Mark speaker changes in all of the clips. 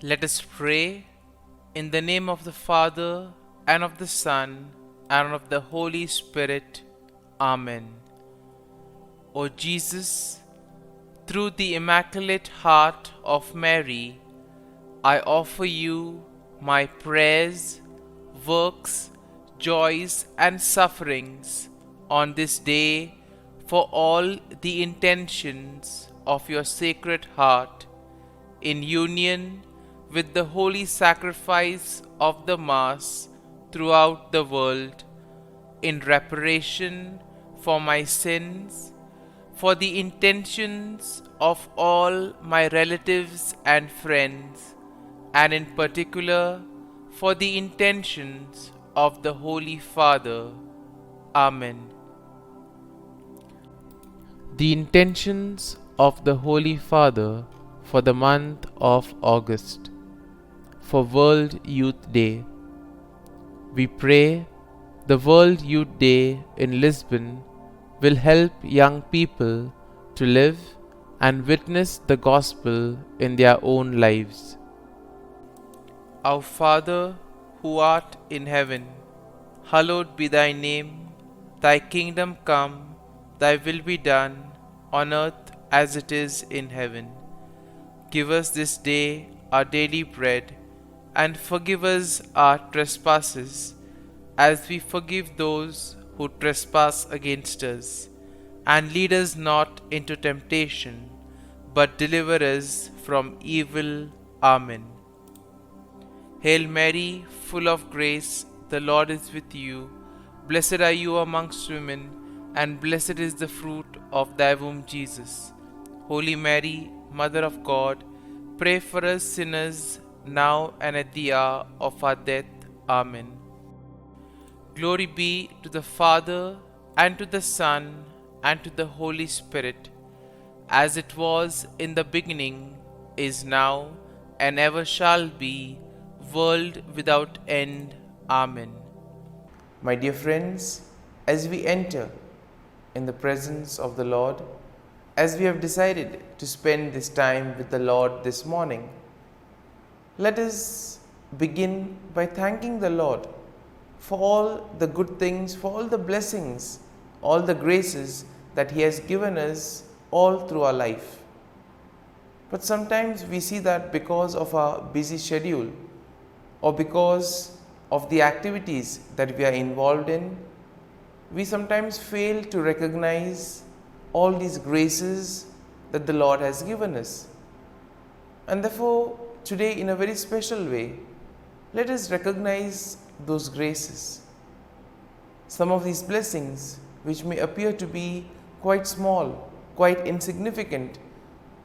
Speaker 1: Let us pray in the name of the Father, and of the Son, and of the Holy Spirit. Amen. O Jesus, through the Immaculate Heart of Mary, I offer you my prayers, works, joys, and sufferings on this day for all the intentions of your Sacred Heart, in union with the holy sacrifice of the Mass throughout the world, in reparation for my sins, for the intentions of all my relatives and friends, and in particular for the intentions of the Holy Father. Amen. The intentions of the Holy Father for the month of August, for World Youth Day. We pray the World Youth Day in Lisbon will help young people to live and witness the gospel in their own lives. Our Father, who art in heaven, hallowed be thy name. Thy kingdom come, thy will be done, on earth as it is in heaven. Give us this day our daily bread, and forgive us our trespasses, as we forgive those who trespass against us. And lead us not into temptation, but deliver us from evil. Amen. Hail Mary, full of grace, the Lord is with you. Blessed are you amongst women, and blessed is the fruit of thy womb, Jesus. Holy Mary, Mother of God, pray for us sinners, now and at the hour of our death. Amen. Glory be to the Father, and to the Son, and to the Holy Spirit, as it was in the beginning, is now, and ever shall be, world without end. Amen. My dear friends, as we enter in the presence of the Lord, as we have decided to spend this time with the Lord this morning, let us begin by thanking the Lord for all the good things, for all the blessings, all the graces that He has given us all through our life. But sometimes we see that because of our busy schedule, or because of the activities that we are involved in, we sometimes fail to recognize all these graces that the Lord has given us. And therefore, today, in a very special way, let us recognize those graces. Some of these blessings, which may appear to be quite small, quite insignificant,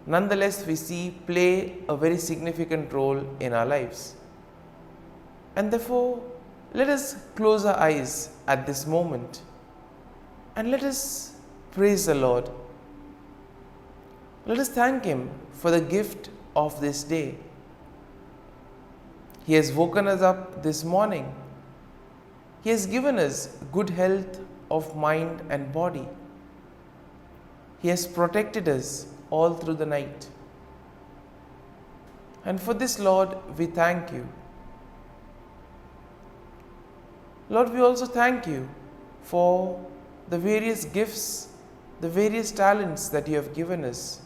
Speaker 1: nonetheless we see play a very significant role in our lives. And therefore, let us close our eyes at this moment and let us praise the Lord. Let us thank Him for the gift of this day. He has woken us up this morning. He has given us good health of mind and body. He has protected us all through the night. And for this, Lord, we thank you. Lord, we also thank you for the various gifts, the various talents that you have given us.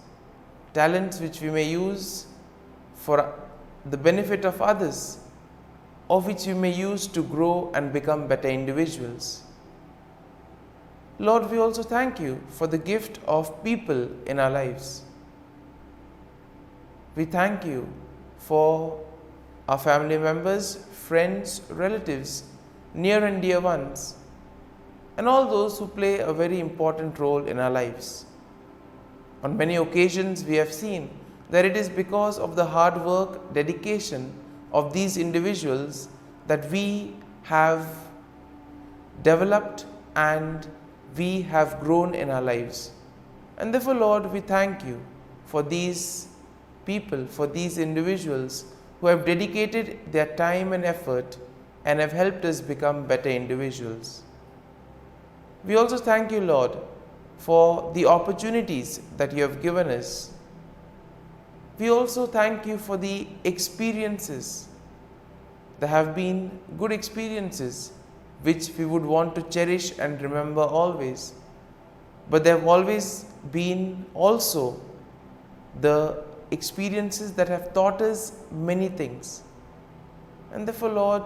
Speaker 1: Talents which we may use for the benefit of others, or which we may use to grow and become better individuals. Lord, we also thank you for the gift of people in our lives. We thank you for our family members, friends, relatives, near and dear ones, and all those who play a very important role in our lives. On many occasions, we have seen that it is because of the hard work, dedication of these individuals that we have developed and we have grown in our lives. And therefore, Lord, we thank you for these people, for these individuals who have dedicated their time and effort and have helped us become better individuals. We also thank you, Lord, for the opportunities that you have given us We also thank you for the experiences. There have been good experiences which we would want to cherish and remember always. But there have always been also the experiences that have taught us many things. And therefore, Lord,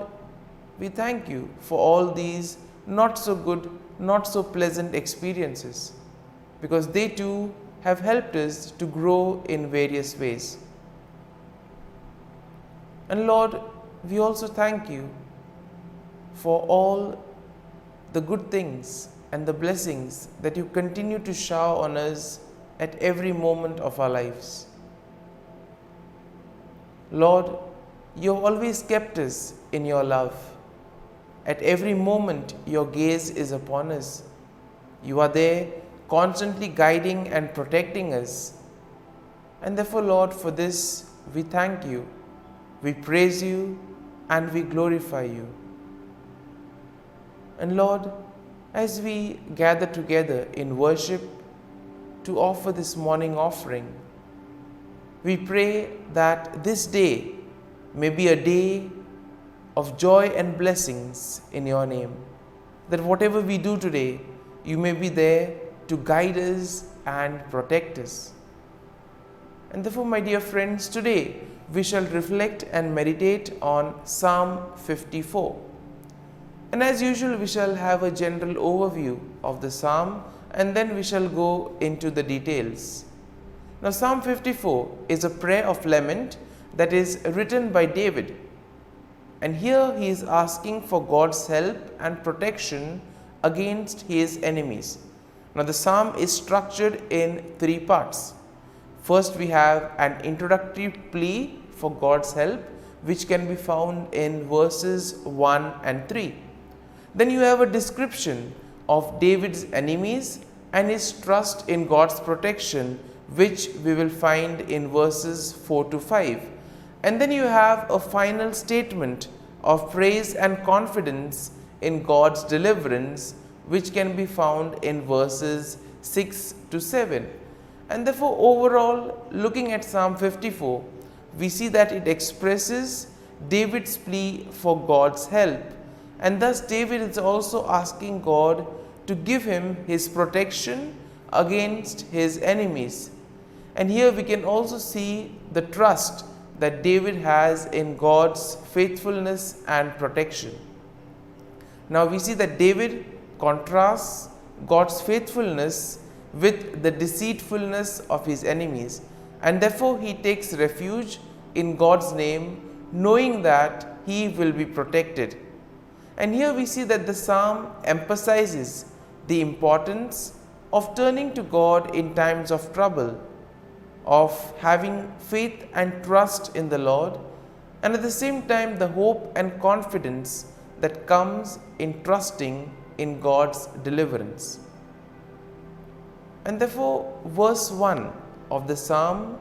Speaker 1: we thank you for all these not so good, not so pleasant experiences, because they too have helped us to grow in various ways. And Lord, we also thank you for all the good things and the blessings that you continue to shower on us at every moment of our lives. Lord, you have always kept us in your love. At every moment, your gaze is upon us. You are there, constantly guiding and protecting us. And therefore, Lord, for this we thank you, we praise you, and we glorify you. And Lord, as we gather together in worship to offer this morning offering, we pray that this day may be a day of joy and blessings in your name. That whatever we do today, you may be there to guide us and protect us. And therefore, my dear friends, today we shall reflect and meditate on Psalm 54. And as usual, we shall have a general overview of the psalm, and then we shall go into the details. Now, Psalm 54 is a prayer of lament that is written by David. And here he is asking for God's help and protection against his enemies. Now, the psalm is structured in three parts. First, we have an introductory plea for God's help, which can be found in verses 1 and 3. Then you have a description of David's enemies and his trust in God's protection, which we will find in verses 4 to 5. And then you have a final statement of praise and confidence in God's deliverance, which can be found in verses 6 to 7. And therefore, overall, looking at Psalm 54, we see that it expresses David's plea for God's help. And thus David is also asking God to give him his protection against his enemies. And here we can also see the trust that David has in God's faithfulness and protection. Now we see that David contrasts God's faithfulness with the deceitfulness of his enemies, and therefore he takes refuge in God's name, knowing that he will be protected. And here we see that the psalm emphasizes the importance of turning to God in times of trouble, of having faith and trust in the Lord, and at the same time the hope and confidence that comes in trusting in God's deliverance. And therefore, verse 1 of the psalm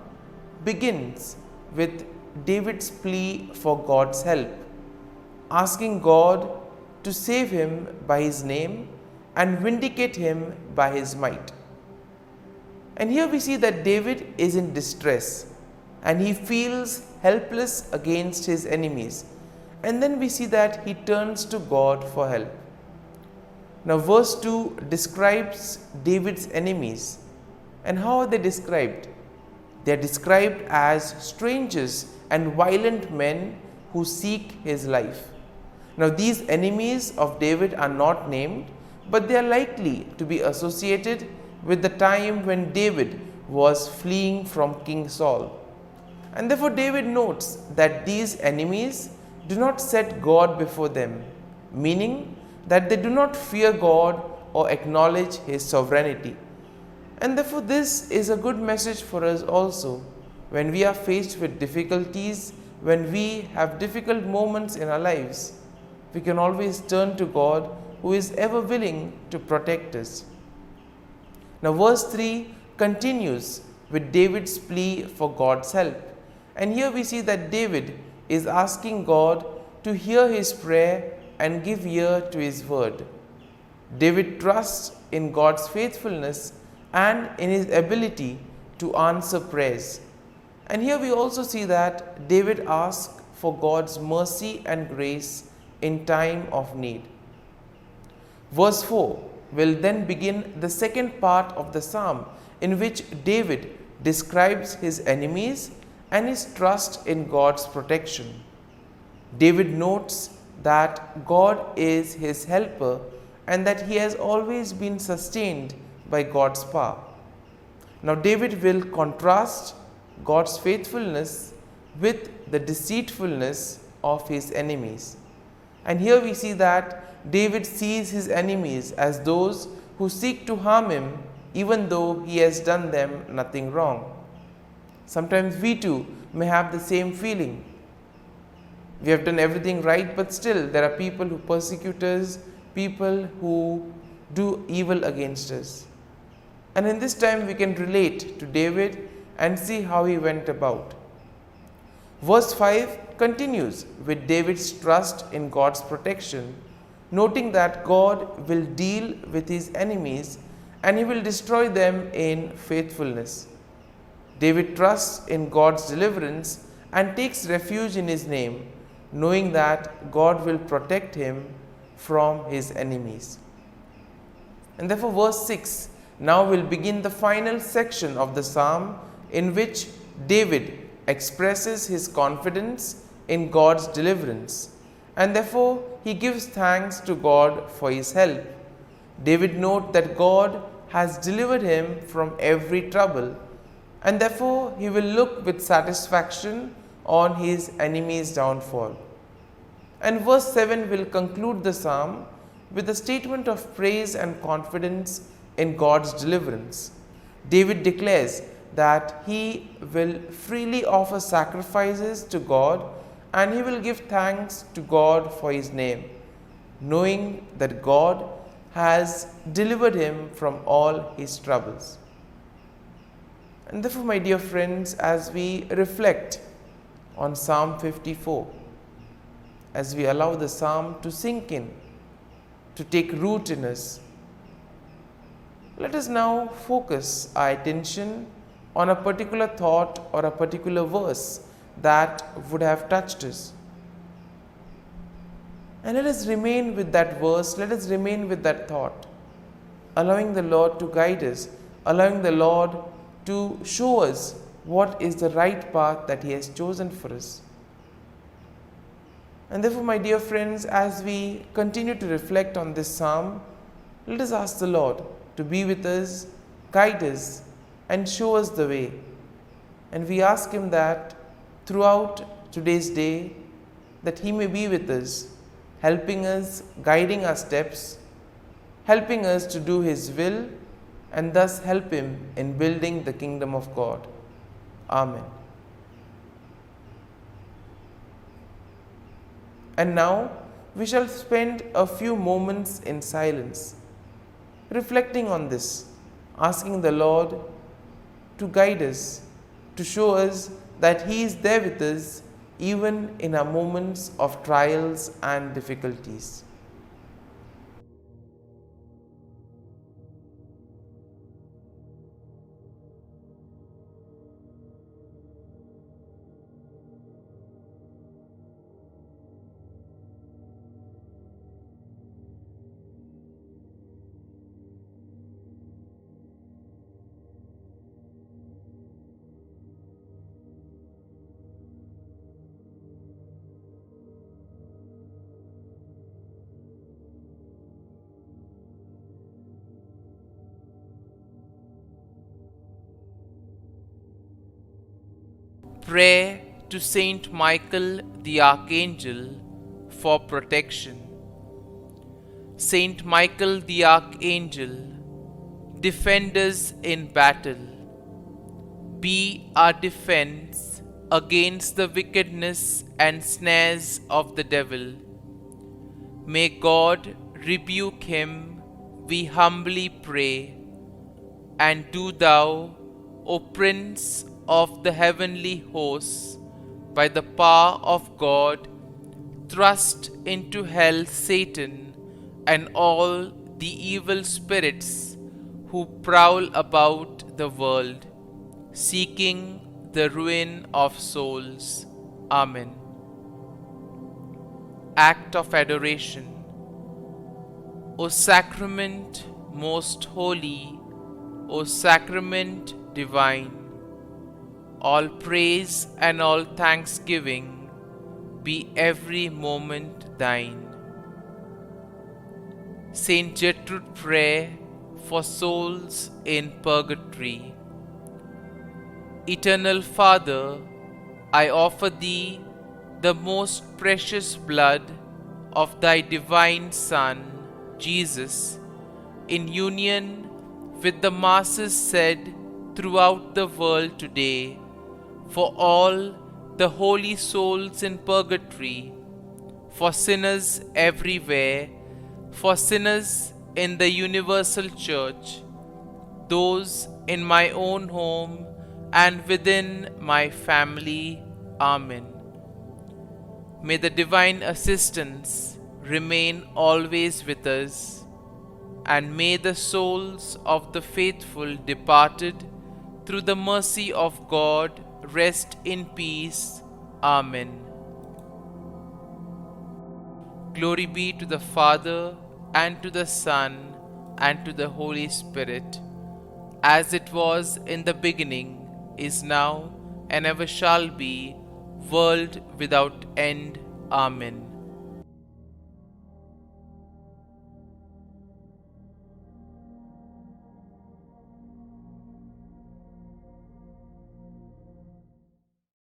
Speaker 1: begins with David's plea for God's help, asking God to save him by his name and vindicate him by his might. And here we see that David is in distress and he feels helpless against his enemies. And then we see that he turns to God for help. Now, verse 2 describes David's enemies. And how are they described? They are described as strangers and violent men who seek his life. Now, these enemies of David are not named, but they are likely to be associated with the time when David was fleeing from King Saul. And therefore, David notes that these enemies do not set God before them, meaning that they do not fear God or acknowledge his sovereignty. And therefore, this is a good message for us also. When we are faced with difficulties, when we have difficult moments in our lives, we can always turn to God, who is ever willing to protect us. Now, verse 3 continues with David's plea for God's help. And here we see that David is asking God to hear his prayer and give ear to his word. David trusts in God's faithfulness and in his ability to answer prayers. And here we also see that David asks for God's mercy and grace in time of need. Verse 4 will then begin the second part of the psalm, in which David describes his enemies and his trust in God's protection. David notes that God is his helper and that he has always been sustained by God's power. Now David will contrast God's faithfulness with the deceitfulness of his enemies. And here we see that David sees his enemies as those who seek to harm him even though he has done them nothing wrong. Sometimes we too may have the same feeling. We have done everything right, but still there are people who persecute us, people who do evil against us. And in this time we can relate to David and see how he went about. Verse 5 continues with David's trust in God's protection, noting that God will deal with his enemies and he will destroy them in faithfulness. David trusts in God's deliverance and takes refuge in his name, knowing that God will protect him from his enemies. And therefore verse 6 now will begin the final section of the psalm, in which David expresses his confidence in God's deliverance, and therefore he gives thanks to God for his help. David notes that God has delivered him from every trouble, and therefore he will look with satisfaction on his enemy's downfall. And verse 7 will conclude the psalm with a statement of praise and confidence in God's deliverance. David declares that he will freely offer sacrifices to God and he will give thanks to God for his name, knowing that God has delivered him from all his troubles. And therefore, my dear friends, as we reflect on Psalm 54, as we allow the psalm to sink in, to take root in us, let us now focus our attention on a particular thought or a particular verse that would have touched us. And let us remain with that verse, let us remain with that thought, allowing the Lord to guide us, allowing the Lord to show us what is the right path that He has chosen for us. And therefore, my dear friends, as we continue to reflect on this psalm, let us ask the Lord to be with us, guide us, and show us the way. And we ask Him that throughout today's day, that He may be with us, helping us, guiding our steps, helping us to do His will, and thus help Him in building the kingdom of God. Amen. And now we shall spend a few moments in silence, reflecting on this, asking the Lord to guide us, to show us that He is there with us even in our moments of trials and difficulties. Prayer to Saint Michael the Archangel for protection. Saint Michael the Archangel, defend us in battle. Be our defense against the wickedness and snares of the devil. May God rebuke him, we humbly pray. And do thou, O Prince of the heavenly hosts, by the power of God, thrust into hell Satan and all the evil spirits who prowl about the world, seeking the ruin of souls. Amen. Act of Adoration. O Sacrament most holy, O Sacrament divine, all praise and all thanksgiving be every moment thine. Saint Gertrude Prayer for souls in purgatory. Eternal Father, I offer Thee the most precious blood of Thy divine Son, Jesus, in union with the masses said throughout the world today, for all the holy souls in purgatory, for sinners everywhere, for sinners in the universal church, those in my own home and within my family. Amen. May the divine assistance remain always with us, and may the souls of the faithful departed through the mercy of God rest in peace. Amen. Glory be to the Father, and to the Son, and to the Holy Spirit, as it was in the beginning, is now, and ever shall be, world without end. Amen.